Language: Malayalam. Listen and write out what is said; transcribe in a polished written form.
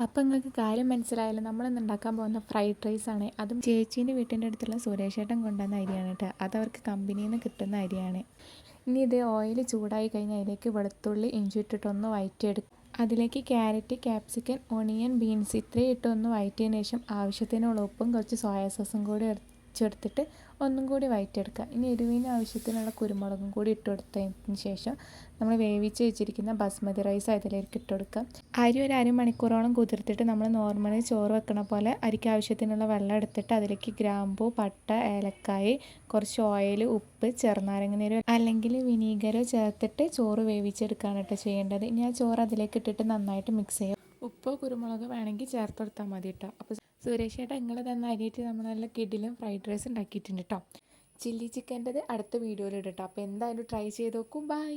അപ്പം നിങ്ങൾക്ക് കാര്യം മനസ്സിലായാലും നമ്മളിന്ന് ഉണ്ടാക്കാൻ പോകുന്ന ഫ്രൈഡ് റൈസാണ്. അതും ചേച്ചീൻ്റെ വീട്ടിൻ്റെ അടുത്തുള്ള സുരേഷേട്ടൻ കൊണ്ടുവന്ന അരിയാണ് കേട്ടോ. അതവർക്ക് കമ്പനിയിൽ നിന്ന് കിട്ടുന്ന അരിയാണ്. ഇനി ഇത് ഓയിൽ ചൂടായി കഴിഞ്ഞാൽ അതിലേക്ക് വെളുത്തുള്ളി ഇഞ്ചി ഇട്ടിട്ടൊന്ന് വഴറ്റിയെടുക്കും. അതിലേക്ക് ക്യാരറ്റ്, ക്യാപ്സിക്കൻ, ഒണിയൻ, ബീൻസ് ഇത്രയും ഇട്ടൊന്ന് വഴറ്റിയതിന് ശേഷം ആവശ്യത്തിനുള്ള ഉപ്പും കുറച്ച് സോയാ സോസും കൂടി ചേർത്തിട്ട് ഒന്നും കൂടി വഴറ്റിയെടുക്കുക. ഇനി എരിവിന് ആവശ്യത്തിനുള്ള കുരുമുളകും കൂടി ഇട്ട് കൊടുത്തതിന് ശേഷം നമ്മൾ വേവിച്ച് വെച്ചിരിക്കുന്ന ബസ്മതി റൈസ് അതിലേക്ക് ഇട്ട് കൊടുക്കുക. അരി ഒരു അരമണിക്കൂറോളം കുതിർത്തിട്ട് നമ്മൾ നോർമലി ചോറ് വെക്കണ പോലെ അരിക്ക് ആവശ്യത്തിനുള്ള വെള്ളം എടുത്തിട്ട് അതിലേക്ക് ഗ്രാമ്പൂ, പട്ട, ഏലക്കായ്, കുറച്ച് ഓയിൽ, ഉപ്പ്, ചെറുനാരങ്ങനീരോ അല്ലെങ്കിൽ വിനീഗറോ ചേർത്തിട്ട് ചോറ് വേവിച്ചെടുക്കുകയാണ് കേട്ടോ ചെയ്യേണ്ടത്. ഇനി ആ ചോറ് അതിലേക്ക് ഇട്ടിട്ട് നന്നായിട്ട് മിക്സ് ചെയ്യുക. ഉപ്പോ കുരുമുളക് വേണമെങ്കിൽ ചേർത്ത് കൊടുത്താൽ മതി കേട്ടോ. അപ്പോൾ സുരേഷ് ചേട്ടാ നിങ്ങൾ തന്ന അരിയിട്ട് നമ്മൾ നല്ല കിടിലും ഫ്രൈഡ് റൈസ് ഉണ്ടാക്കിയിട്ടുണ്ട് കേട്ടോ. ചില്ലി ചിക്കൻ്റെത് അടുത്ത വീഡിയോയിൽ ഇടട്ടോ. അപ്പോൾ എന്തായാലും ട്രൈ ചെയ്ത് നോക്കും. ബൈ.